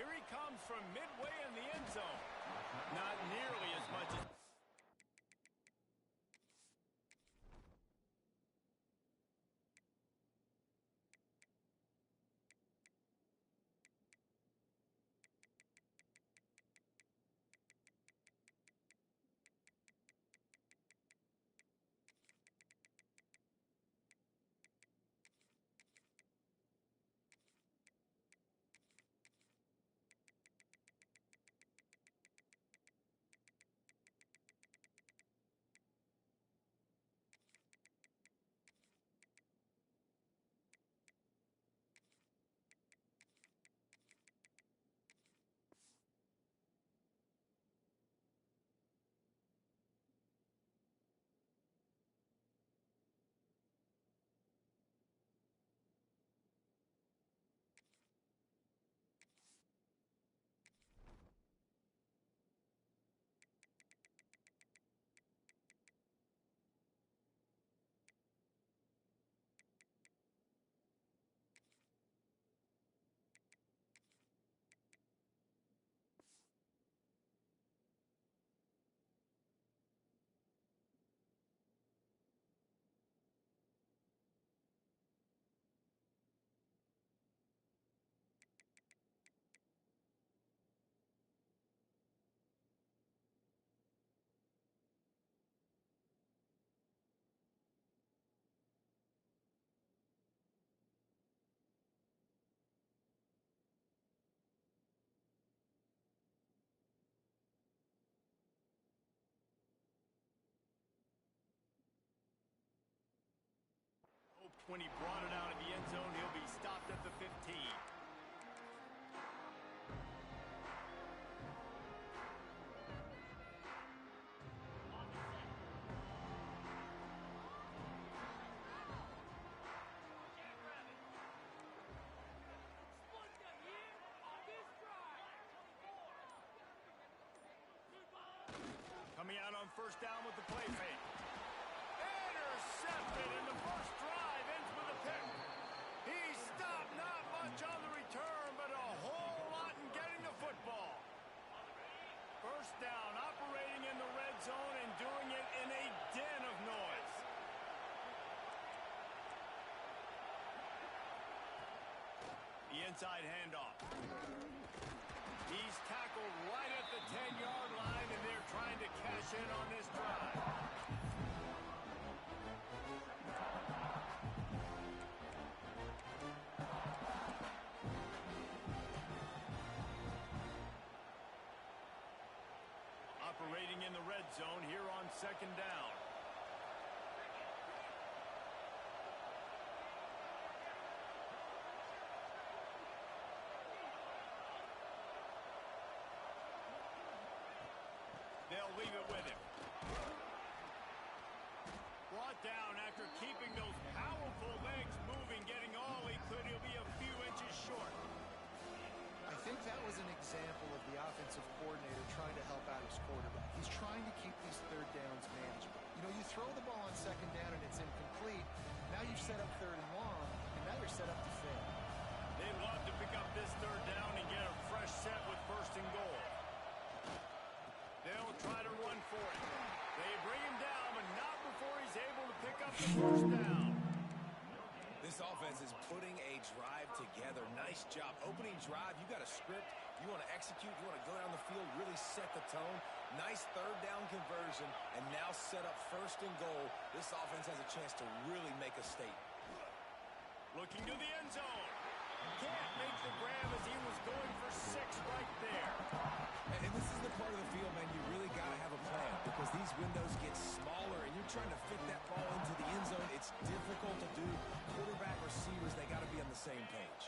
Here he comes from midway in the end zone. Not nearly as much as... When he brought it out of the end zone, he'll be stopped at the 15. Coming out on first down with the play fake. Intercepted, and the first drive ends with a pick. He stopped not much on the return, but a whole lot in getting the football. First down, operating in the red zone and doing it in a den of noise. The inside handoff. He's tackled right at the 10-yard line, and they're trying to cash in on this drive. Operating in the red zone here on second down. They'll leave it with him. Brought down after keeping those powerful legs moving, getting all he could. He'll be a few inches short. I think that was an example of the offensive coordinator trying to help out his quarterback. He's trying to keep these third downs manageable. You know, you throw the ball on second down and it's incomplete. Now you've set up third and long, and now you're set up to fail. They'd love to pick up this third down and get a fresh set with first and goal. They'll try to run for it. They bring him down, but not before he's able to pick up the first down. This offense is putting a drive together. Nice job. Opening drive, you got a script. You want to execute. You want to go down the field, really set the tone. Nice third down conversion, and now set up first and goal. This offense has a chance to really make a statement. Looking to the end zone. Can't make the grab as he was going for 6 right there. And this is the part of the field, man, you really got to have a plan because these windows get smaller and you're trying to fit that ball into the end zone. It's difficult to do. Quarterback, receivers, they got to be on the same page.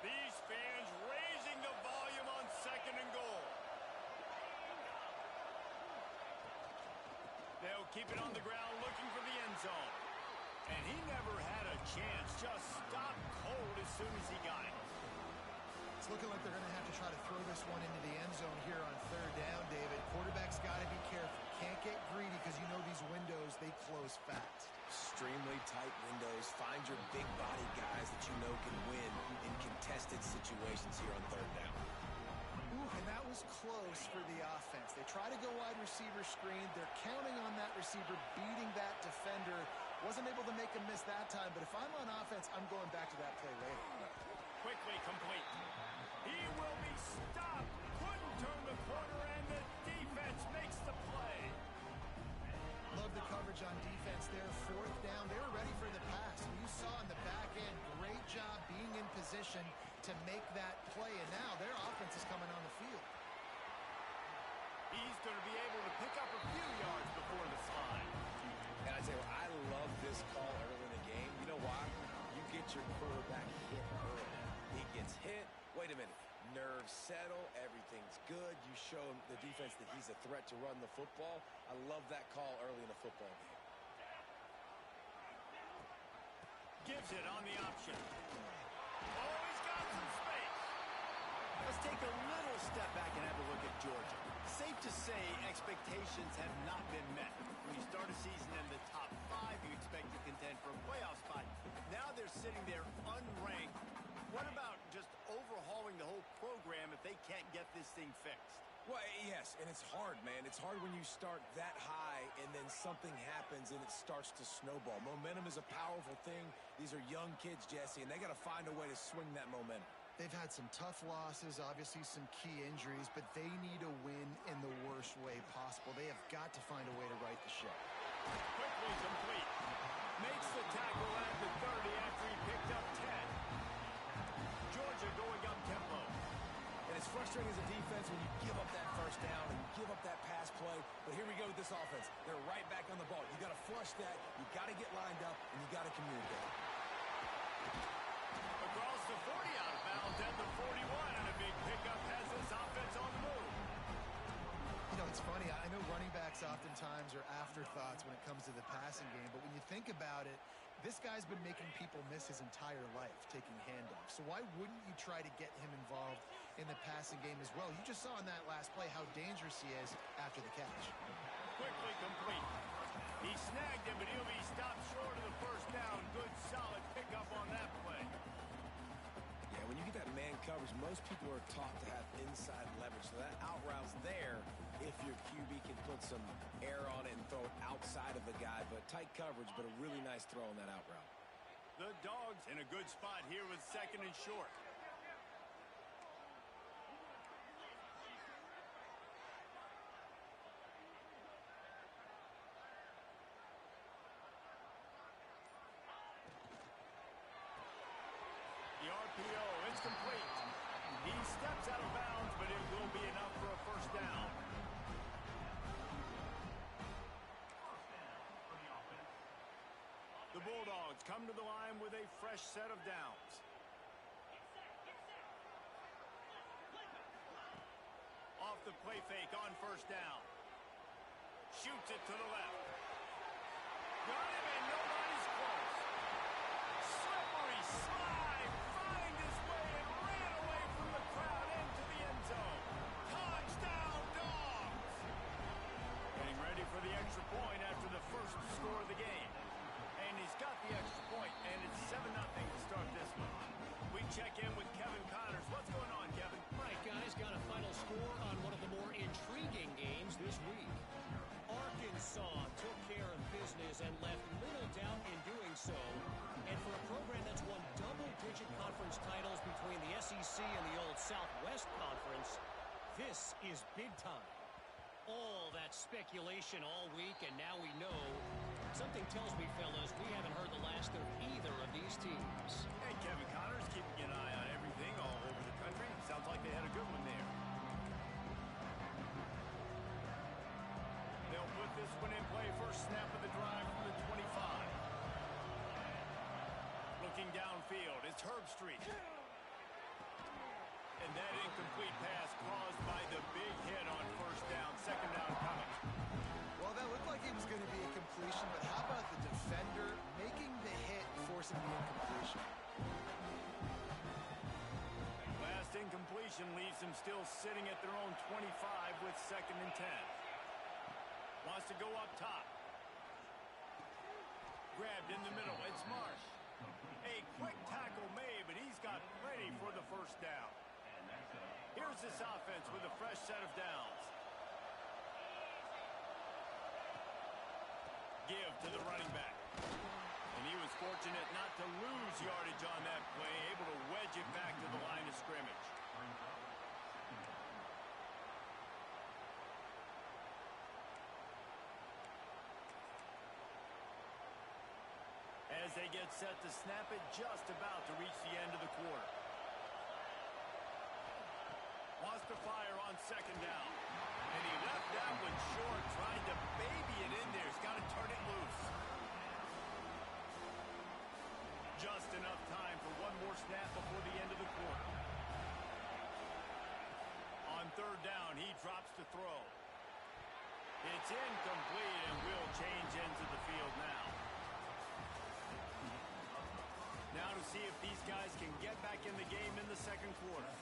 These fans raising the volume on second and goal. They'll keep it on the ground looking for the end zone. And he never had a chance, just stopped cold as soon as he got it. It's looking like they're going to have to try to throw this one into the end zone here on third down, David. Quarterback's got to be careful. Can't get greedy because you know these windows, they close fast. extremely tight windows. Find your big body guys that you know can win in contested situations here on third down. Ooh, and that was close for the offense. They try to go wide receiver screen. They're counting on that receiver beating that defender. Wasn't able to make him miss that time, but if I'm on offense, I'm going back to that play later. Quickly complete. He will be stopped. Couldn't turn the corner, and the defense makes the play. Love the coverage on defense there. Fourth down. They were ready for the pass. You saw in the back end, great job being in position to make that play, and now their offense is coming on the field. He's going to be able to pick up a few yards before the slide. And I tell you what, I love this call early in the game. You know why? You get your quarterback hit early. He gets hit. Wait a minute. Nerves settle. Everything's good. You show the defense that he's a threat to run the football. I love that call early in a football game. Gives it on the option. Oh, he's got some space. Let's take a little step back and have a look at Georgia. Safe to say expectations have not been met. When you start a season in the top 5, you expect to contend for a playoff spot. Now they're sitting there unranked. What about just overhauling the whole program if they can't get this thing fixed? Well, yes, and it's hard, man. It's hard when you start that high and then something happens and it starts to snowball. Momentum is a powerful thing. These are young kids, Jesse, and they got to find a way to swing that momentum. They've had some tough losses, obviously some key injuries, but they need a win in the worst way possible. They have got to find a way to right the ship. Quickly complete. Makes the tackle at the 30 after he picked up 10. Georgia going up tempo. And it's frustrating as a defense when you give up that first down and you give up that pass play. But here we go with this offense. They're right back on the ball. You got to flush that. You got to get lined up, and you got to communicate. Across the 40 out of bounds at the 41, and a big pickup has this offense on the move. You know, it's funny. I know running backs oftentimes are afterthoughts when it comes to the passing game, but when you think about it, this guy's been making people miss his entire life taking handoffs. So why wouldn't you try to get him involved in the passing game as well? You just saw in that last play how dangerous he is after the catch. Quickly complete. He snagged him, but he'll be stopped short of the first down. Good, solid pickup on that play. Yeah, when you get that man coverage, most people are taught to have inside leverage. So that out route's there if your QB can put some air on it and throw it outside of the guy. But tight coverage, but a really nice throw on that out route. The Dogs in a good spot here with second and short. The RPO, it's complete. He steps out of bounds, but it will be enough for a first down. The Bulldogs come to the line with a fresh set of downs. Off the play fake on first down. Shoots it to the left. Got him and nobody's close. Slippery slide. Find his way and ran away from the crowd into the end zone. Touchdown, Dogs. Getting ready for the extra point after the first score of the game. And he's got the extra point, and it's 7-0 to start this one. We check in with Kevin Connors. What's going on, Kevin? Right, guys, got a final score on one of the more intriguing games this week. Arkansas took care of business and left little doubt in doing so. And for a program that's won double-digit conference titles between the SEC and the old Southwest Conference, this is big time. All that speculation all week, and now we know. Something tells me, fellas, we haven't heard the last of either of these teams. Hey, Kevin Connors, keeping an eye on everything all over the country. Sounds like they had a good one there. They'll put this one in play. First snap of the drive from the 25. Looking downfield, it's Herbstreit. And that incomplete pass caused by the big hit on first down. Second down coming. Well, that looked like it was going to be a completion, but how about the defender making the hit, forcing the incompletion? Last incompletion leaves them still sitting at their own 25 with second and 10. Wants to go up top. grabbed in the middle. It's Marsh. A quick tackle made, but he's got plenty for the first down. Here's this offense with a fresh set of downs. Give to the running back. And he was fortunate not to lose yardage on that play, able to wedge it back to the line of scrimmage. As they get set to snap it, just about to reach the end of the quarter. Wants to fire on second down. And he left that one short, trying to baby it in there. He's got to turn it loose. Just enough time for one more snap before the end of the quarter. On third down, he drops to throw. It's incomplete and will change ends of the field now. Now to see if these guys can get back in the game in the second quarter.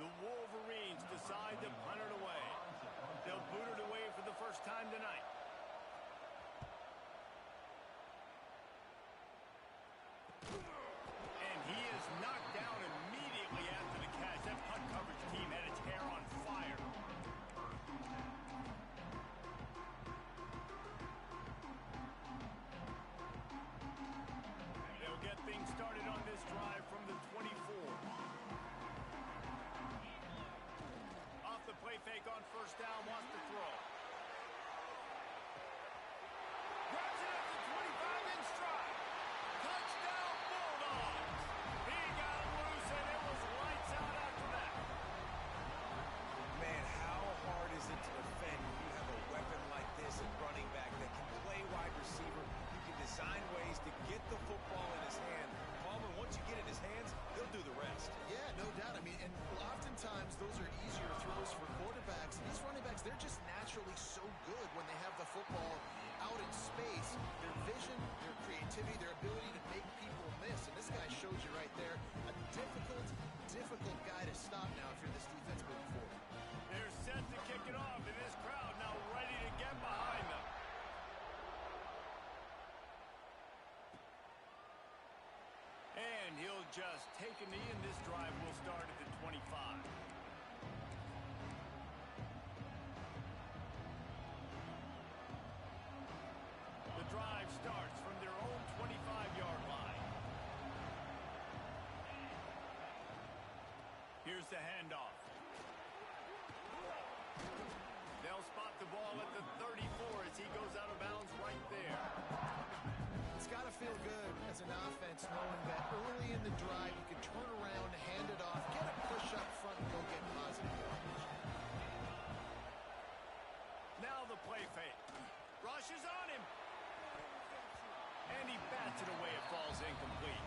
The Wolverines decide to punt it away. They'll boot it away for the first time tonight. And he is knocked down immediately after the catch. That punt coverage team had its hair on fire. They'll get things started on this drive from the 24. Off the play fake on first down, wants to throw. Grabs it at the 25 in stride. Touchdown Bulldogs. He got loose and it was lights out after that. Man, how hard is it to defend when you have a weapon like this at running back that can play wide receiver? You can design ways to get the football in his hand. Palmer, once you get it in his hands, he'll do the rest. Yeah, no doubt. I mean, and oftentimes those are easier throws for quarterbacks. These running backs, they're just naturally so good when they have the football out in space. Their vision, their creativity, their ability to make people miss. And this guy shows you right there a difficult guy to stop now if you're this defense moving forward. They're set to kick it off, and this crowd now ready to get behind them. And he'll just take a knee, and this drive will start at the 25. The drive starts from their own 25-yard line. Here's the handoff. They'll spot the ball at the 34 as he goes out of bounds right there. It's got to feel good as an offense knowing that early in the drive you can turn around, hand it off, get a push up front, and go get positive yardage. Now the play fake. Rush is on him. And he bats it away. It falls incomplete.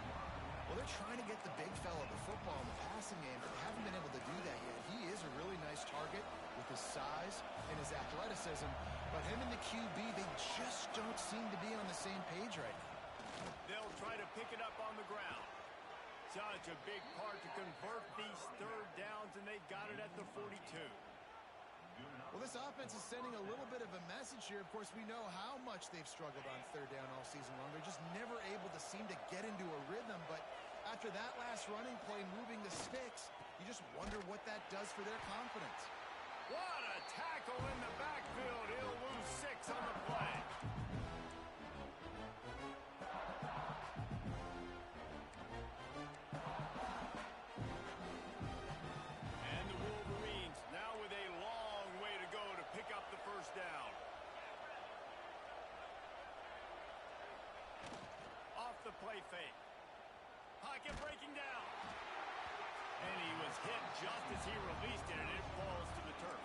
Well, they're trying to get the big fella the football in the passing game, but they haven't been able to do that yet. He is a really nice target with his size and his athleticism, but him and the QB, they just don't seem to be on the same page right now. They'll try to pick it up on the ground. Such a big part to convert these third downs, and they got it at the 42. Well, this offense is sending a little bit of a message here. Of course, we know how much they've struggled on third down all season long. They're just never able to seem to get into a rhythm. But after that last running play, moving the sticks, you just wonder what that does for their confidence. What a tackle in the backfield. He'll lose 6 on the play. And the Wolverines now with a long way to go to pick up the first down. Off the play fake. Pocket breaking down. And he was hit just as he released it, and it falls to the turf.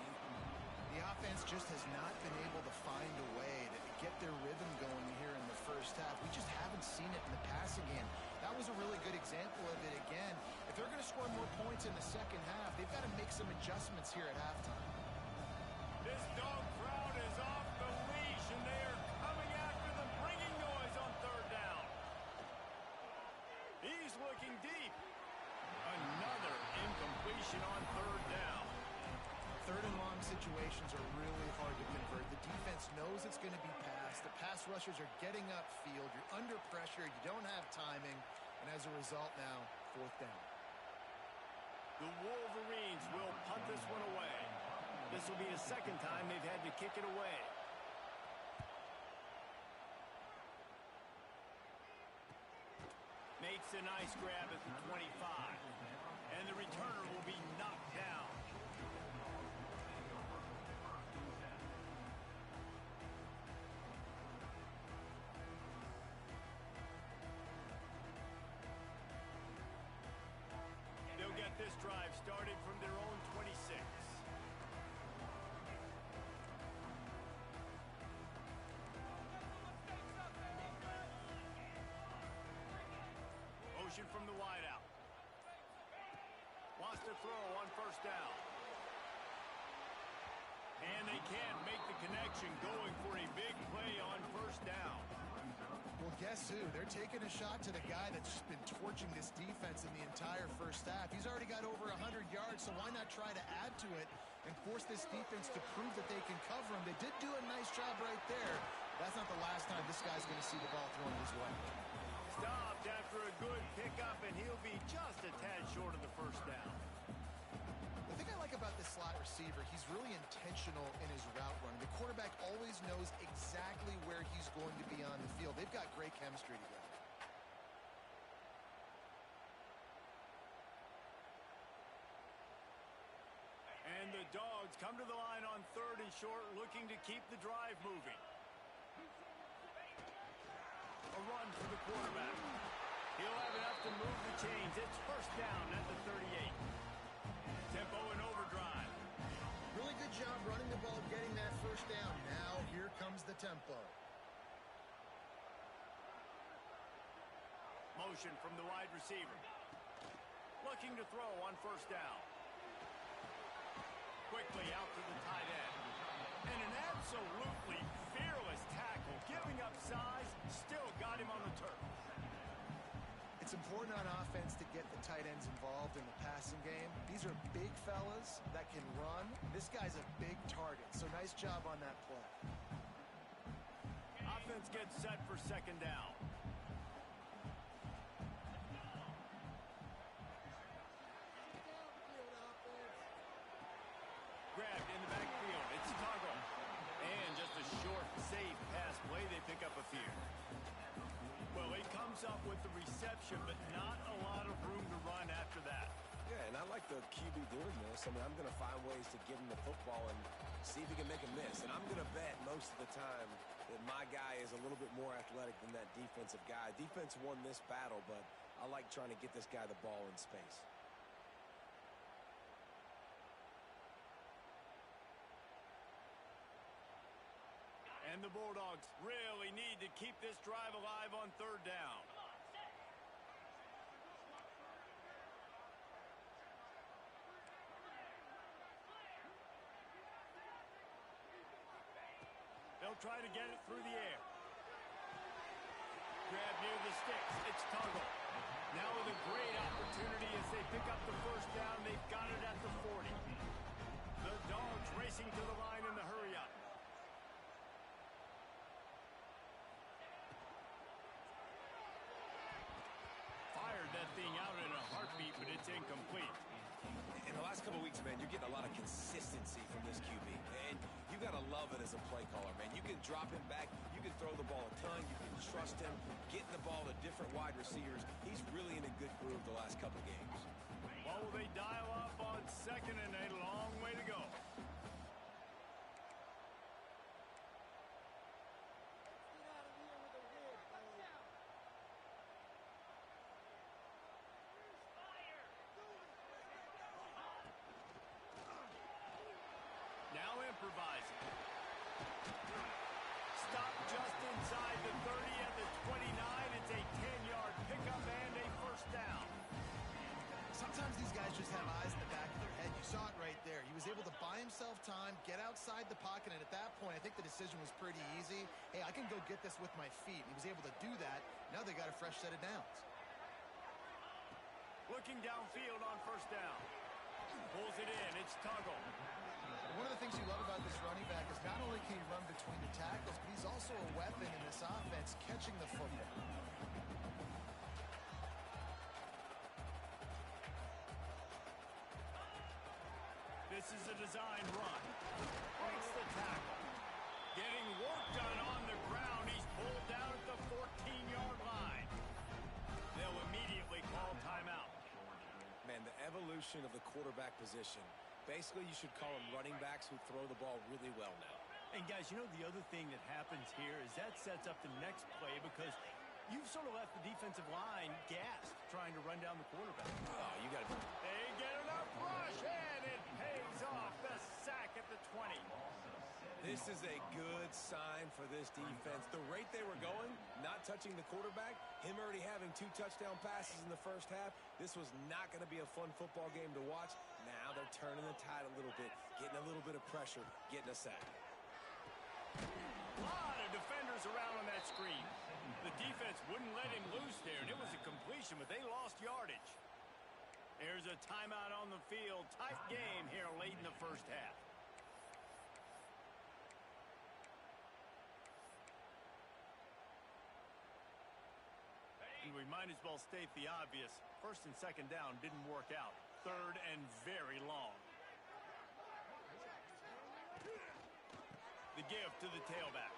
The offense just has not been able to find a way to get their rhythm going here in the first half. We just haven't seen it in the passing game. That was a really good example of it again. If they're going to score more points in the second half, they've got to make some adjustments here at halftime. This dog crowd is off the leash, and they are coming after them, bringing noise on third down. He's looking deep. Another incompletion on third down. third and long situations are really hard to convert. The defense knows it's going to be passed. The pass rushers are getting upfield. You're under pressure. You don't have timing. And as a result now, fourth down. The Wolverines will punt this one away. This will be the second time they've had to kick it away. Makes a nice grab at the 25. And the returner will be knocked down. They'll get this drive started from their own 26. Motion from the wideout. Wants to throw on first down. And they can't make the connection, going for a big play on first down. Well, guess who? They're taking a shot to the guy that's just been torching this defense in the entire first half. He's already got over 100 yards, so why not try to add to it and force this defense to prove that they can cover him? They did do a nice job right there. That's not the last time this guy's going to see the ball thrown his way. Stopped after a good pickup, and he'll be just a tad short of the first down. The thing I like about this slot receiver, he's really intentional in his route running. The quarterback always knows exactly where he's going to be on the field. They've got great chemistry together. And the Dogs come to the line on third and short, looking to keep the drive moving. A run for the quarterback. He'll have enough to move the chains. It's first down at the 38. Tempo and overdrive. Really good job running the ball, getting that first down. Now here comes the tempo. Motion from the wide receiver. Looking to throw on first down. Quickly out to the tight end. And an absolutely fearless tackle. Giving up size, still got him on the turf. It's important on offense to get the tight ends involved in the passing game. These are big fellas that can run. This guy's a big target, so nice job on that play. Offense gets set for second down. Grabbed in the backfield. It's Toggle. And just a short, safe pass play. They pick up a few. Well, he comes up with the reception, but not a lot of room to run after that. Yeah, and I like the QB doing this. I mean, I'm going to find ways to give him the football and see if he can make a miss. And I'm going to bet most of the time that my guy is a little bit more athletic than that defensive guy. Defense won this battle, but I like trying to get this guy the ball in space. And the Bulldogs really need to keep this drive alive on third down. They'll try to get it through the air. Grab near the sticks. It's Toggle. Now with a great opportunity as they pick up the first down. They've got it at the 40. The Dogs racing to the line in the hurry up. Fired that thing out in a heartbeat, but it's incomplete. In the last couple of weeks, man, you're getting a lot of consistency from this QB. And you got to love it as a play caller, man. You can drop him back. You can throw the ball a ton. You can trust him. Getting the ball to different wide receivers. He's really in a good groove the last couple games. Well, will they dial up on second and a long way to go? Now improvising. Stop just inside the 30 at the 29. It's a 10-yard pickup and a first down. Sometimes these guys just have eyes in the back of their head. You saw it right there. He was able to buy himself time, get outside the pocket, and at that point, I think the decision was pretty easy. Hey, I can go get this with my feet. He was able to do that. Now they got a fresh set of downs. Looking downfield on first down. Pulls it in. It's Tuggle. One of the things you love about this running back is not only can he run between the tackles, but he's also a weapon in this offense, catching the football. This is a design run. Breaks the tackle. Getting work done on the ground. He's pulled down at the 14-yard line. They'll immediately call timeout. Man, the evolution of the quarterback position. Basically, you should call them running backs who throw the ball really well now. And guys, you know the other thing that happens here is that sets up the next play because you've sort of left the defensive line gassed trying to run down the quarterback. Oh, you got to... They get enough rush, and it pays off. The sack at the 20. This is a good sign for this defense. The rate they were going, not touching the quarterback, him already having 2 touchdown passes in the first half, this was not going to be a fun football game to watch. Now they're turning the tide a little bit, getting a little bit of pressure, getting a sack. A lot of defenders around on that screen. The defense wouldn't let him loose there, and it was a completion, but they lost yardage. There's a timeout on the field. Tight game here late in the first half. And we might as well state the obvious. First and second down didn't work out. Third and very long. The give to the tailback.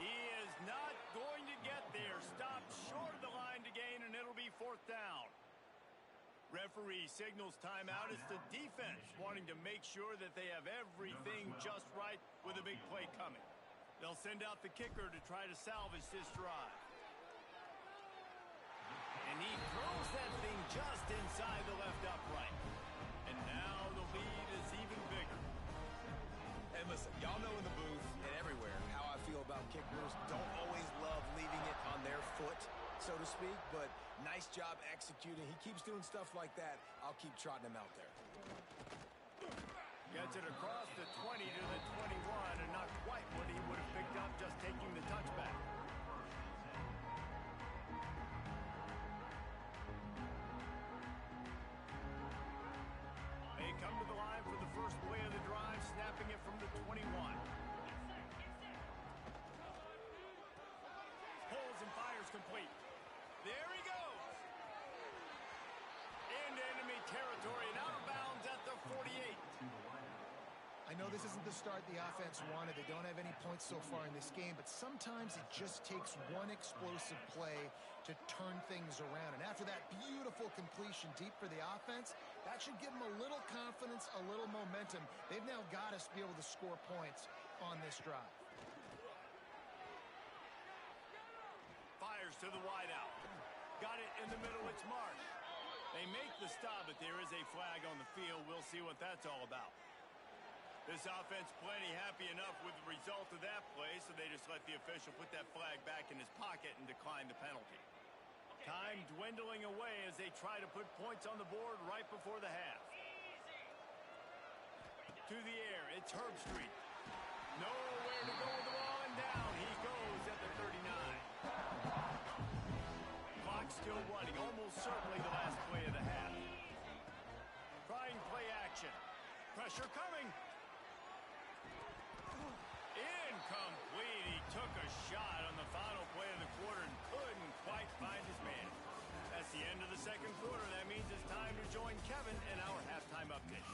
He is not going to get there. Stopped short of the line to gain, and it'll be 4th down. Referee signals timeout. It's the defense wanting to make sure that they have everything just right with a big play coming. They'll send out the kicker to try to salvage this drive. And he throws that thing just inside the left upright. And now the lead is even bigger. And listen, y'all know in the booth and everywhere how I feel about kickers. Don't always love leaving it on their foot, so to speak, but nice job executing. He keeps doing stuff like that. I'll keep trotting him out there. Gets it across the 20 to the 21, and not quite what he would have picked up just taking the touchback. They come to the line for the first play of the drive, snapping it from the 21. Pulls and fires complete. There he goes. Into enemy territory and out of bounds at the 48. I know this isn't the start the offense wanted. They don't have any points so far in this game, but sometimes it just takes one explosive play to turn things around. And after that beautiful completion deep for the offense, that should give them a little confidence, a little momentum. They've now got to be able to score points on this drive. Fires to the wideout. Got it in the middle. It's Marsh. They make the stop, but there is a flag on the field. We'll see what that's all about. This offense plenty happy enough with the result of that play, so they just let the official put that flag back in his pocket and decline the penalty. Time dwindling away as they try to put points on the board right before the half. To the air, it's Herbstreit. Nowhere to go with the ball, and down he goes at the 39. Clock still running, almost certainly the last play of the half. Trying play action. Pressure coming. Incomplete. He took a shot on the final play of the quarter and couldn't quite find his man. That's the end of the second quarter. That means it's time to join Kevin in our halftime update.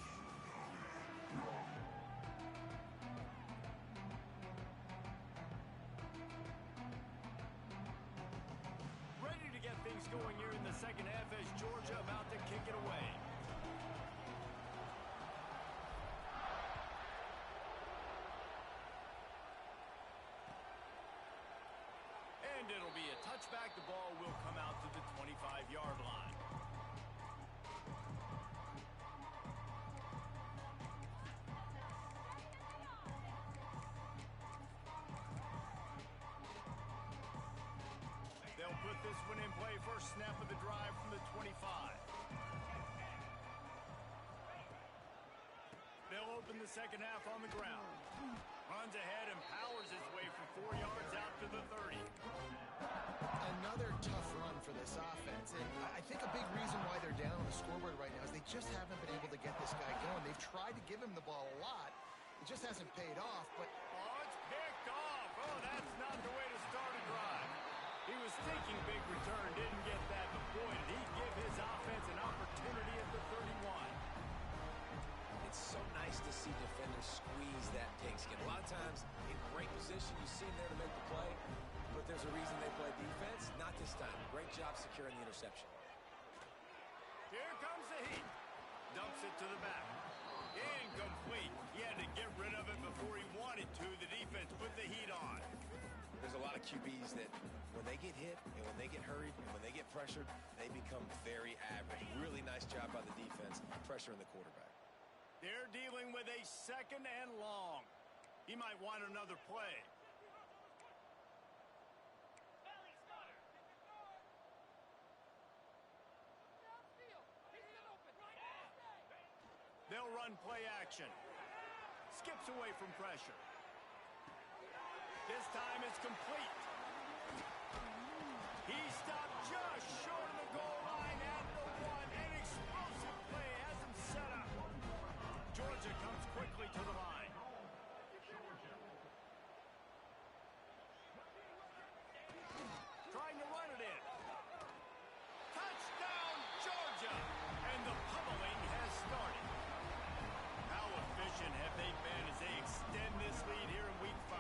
Ready to get things going here in the second half as Georgia about to kick it away. And it'll be a touchback. The ball will come out to the 25-yard line. They'll put this one in play. First snap of the drive from the 25. They'll open the second half on the ground. Runs ahead and powers his way for 4 yards out to the 30. Another tough run for this offense. And I think a big reason why they're down on the scoreboard right now is they just haven't been able to get this guy going. They've tried to give him the ball a lot. It just hasn't paid off, but... Oh, it's picked off. Oh, that's not the way to start a drive. He was thinking big return, didn't get that, but boy, did he give his offense an opportunity at the 31. It's so nice to see defenders squeeze that pigskin. A lot of times, in great position, you see them there to make the play, but there's a reason they play defense. Not this time. Great job securing the interception. Here comes the heat. Dumps it to the back. Incomplete. He had to get rid of it before he wanted to. The defense put the heat on. There's a lot of QBs that when they get hit and when they get hurried and when they get pressured, they become very average. Really nice job by the defense pressuring the quarterback. They're dealing with a 2nd and long. He might want another play. They'll run play action. Skips away from pressure. This time it's complete. He stopped just short of the goal line at the 1. An explosive play has him set up. Georgia comes quickly to the line. Trying to run it in. Touchdown, Georgia! And the pummeling has started. How efficient have they been as they extend this lead here in Week 5?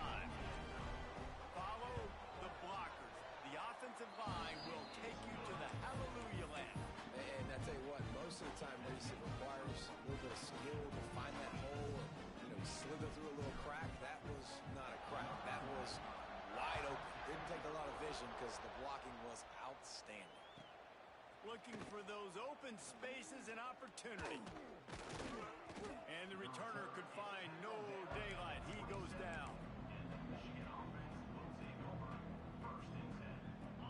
Follow the blockers. The offensive line will take you to the hallelujah land. And I tell you what, most of the time, Reese, it requires a little bit of skill to find that hole or, slither through a little crack. That was not a crack. That was wide open. Didn't take a lot of vision because the blocking was outstanding. Looking for those open spaces and opportunity. And the returner could find no daylight. He goes down.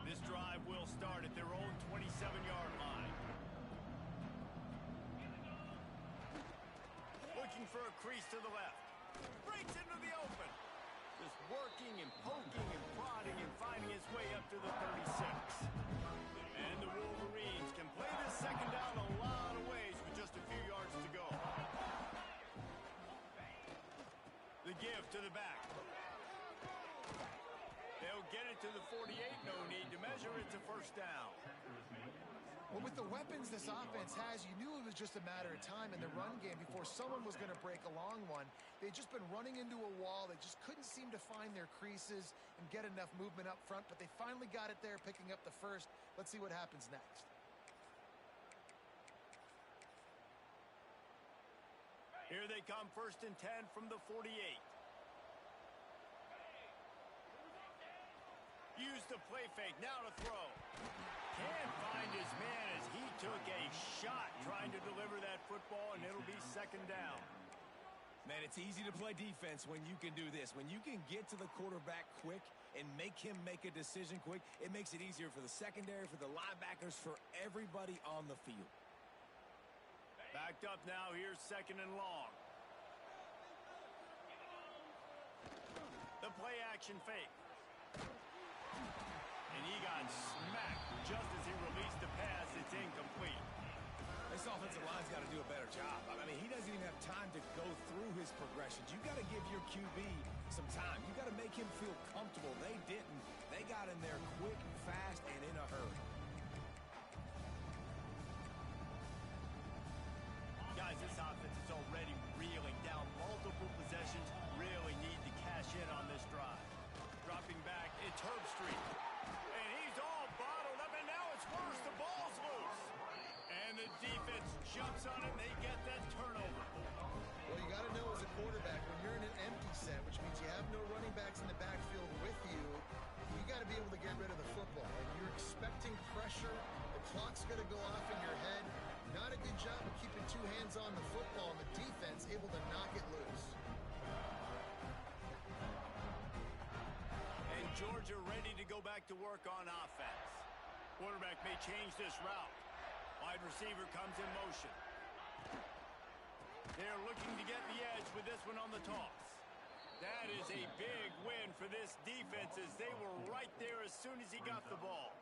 This drive will start at their own 27-yard line. Looking for a crease to the left. Breaks into the open. Just working and poking and prodding and finding his way up to the 36. And the Wolverines can play this 2nd down a lot of ways with just a few yards to go. The give to the back. They'll get it to the 48. No need to measure. It's a 1st down. Well, with the weapons this offense has, you knew it was just a matter of time in the run game before someone was going to break a long one. They'd just been running into a wall. They just couldn't seem to find their creases and get enough movement up front, but they finally got it there, picking up the 1st. Let's see what happens next. Here they come, 1st and 10 from the 48. Use the play fake, now to throw. Can't find his man as he took a shot trying to deliver that football, and it'll be 2nd down. Man, it's easy to play defense when you can do this. When you can get to the quarterback quick and make him make a decision quick, it makes it easier for the secondary, for the linebackers, for everybody on the field. Backed up now, here's 2nd and long. The play action fake. And he got smacked just as he released the pass. It's incomplete. This offensive line's got to do a better job. I mean, he doesn't even have time to go through his progressions. You got to give your QB some time. You got to make him feel comfortable. They didn't. They got in there quick, fast, and in a hurry. Guys, this offense is already reeling down multiple possessions. Really need to cash in on this drive. Dropping back, it's Herbstreit. And he's all bottled up, and now it's worse. The ball's loose. And the defense jumps on it, and they get that turnover. Well, you got to know as a quarterback, when you're in an empty set, which means you have no running backs in the backfield with you, you got to be able to get rid of the football. And you're expecting pressure. The clock's going to go off in your head. Not a good job of keeping 2 hands on the football, and the defense able to knock it loose. And Georgia ready to go back to work on offense. Quarterback may change this route. Wide receiver comes in motion. They're looking to get the edge with this one on the toss. That is a big win for this defense as they were right there as soon as he got the ball.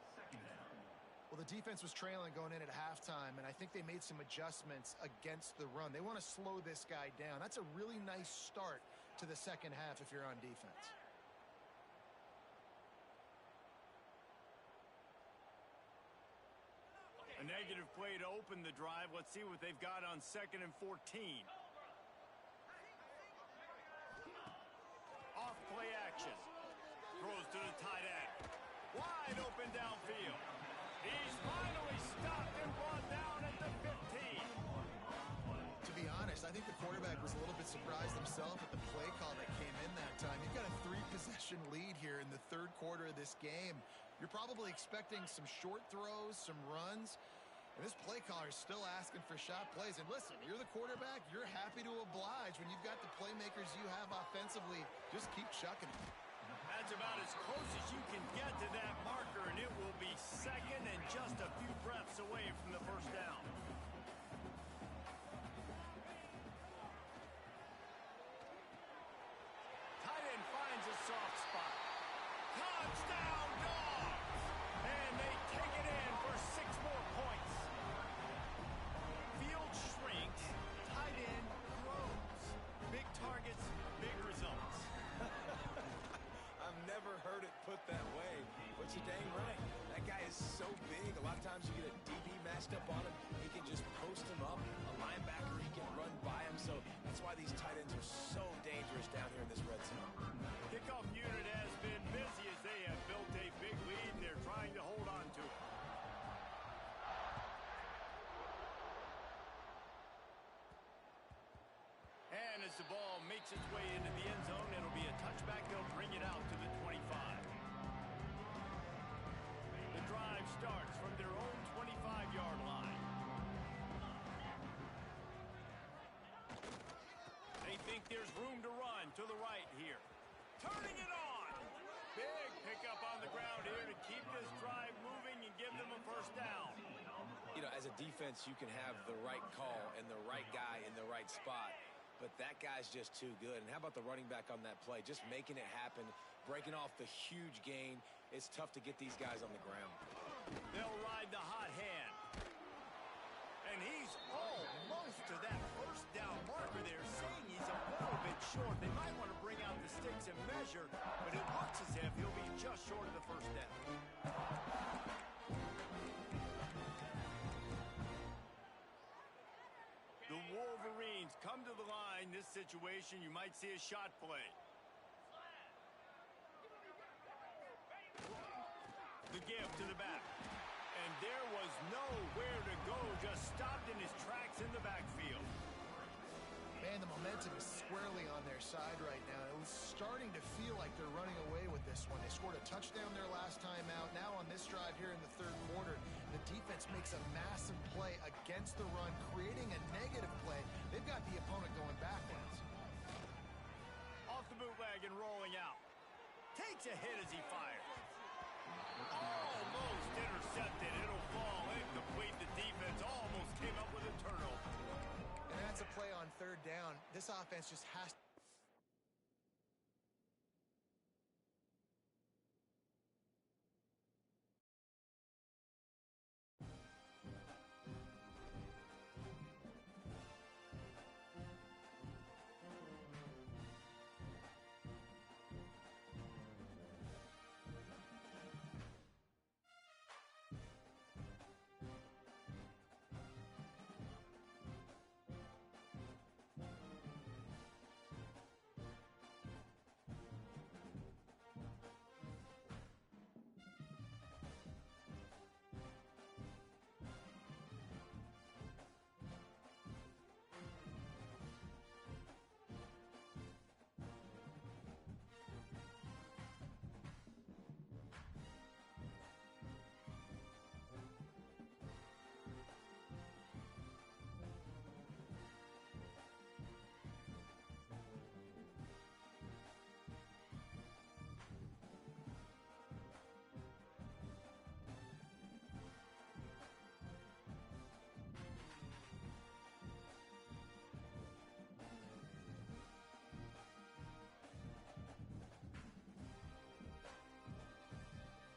Well, the defense was trailing going in at halftime, and I think they made some adjustments against the run. They want to slow this guy down. That's a really nice start to the second half if you're on defense. A negative play to open the drive. Let's see what they've got on 2nd and 14. Off play action. Throws to the tight end. Wide open downfield. He's finally stopped and brought down at the 15. To be honest, I think the quarterback was a little bit surprised himself at the play call that came in that time. You've got a 3-possession lead here in the third quarter of this game. You're probably expecting some short throws, some runs. And this play caller is still asking for shot plays. And listen, you're the quarterback. You're happy to oblige when you've got the playmakers you have offensively. Just keep chucking it. That's about as close as you can get to that marker, and it will be 2nd and just a few breaths away from the first down. Tight end finds a soft spot. Touchdown, Dogs! And they take it in for 6 more points. Field shrinks, tight end grows. Big targets, big results. I've never heard it put that way, but you're dang right. That guy is so big. A lot of times you get a DB matched up on him. He can just post him up. A linebacker, he can run by him. So that's why these tight ends are so dangerous down here in this red zone. Kickoff unit has been busy as they have built a big lead. They're trying to hold on to it. And as the ball makes its way into the end zone, it'll be a touchback. They'll bring it out to the 25. The drive starts from their own 25-yard line. They think there's room to run to the right here. Turning it on. Big pickup on the ground here to keep this drive moving and give them a first down. You know, as a defense, you can have the right call and the right guy in the right spot. But that guy's just too good. And how about the running back on that play? Just making it happen, breaking off the huge gain. It's tough to get these guys on the ground. They'll ride the hot hand. And he's almost to that first down marker there, saying he's a little bit short. They might want to bring out the sticks and measure, but it looks as if he'll be just short of the first down. The Wolverines come to the line. This situation, you might see a shot play. The give to the back. And there was nowhere to go. Just stopped in his tracks in the backfield. Man, the momentum is squarely on their side right now. It was starting to feel like they're running away with this one. They scored a touchdown their last time out. Now on this drive here in the third quarter, the defense makes a massive play against the run, creating a negative play. They've got the opponent going backwards. Off the bootleg and rolling out. Takes a hit as he fires. Almost intercepted. It'll fall incomplete. The defense almost came up with a turnover. And that's a play on third down. This offense just has to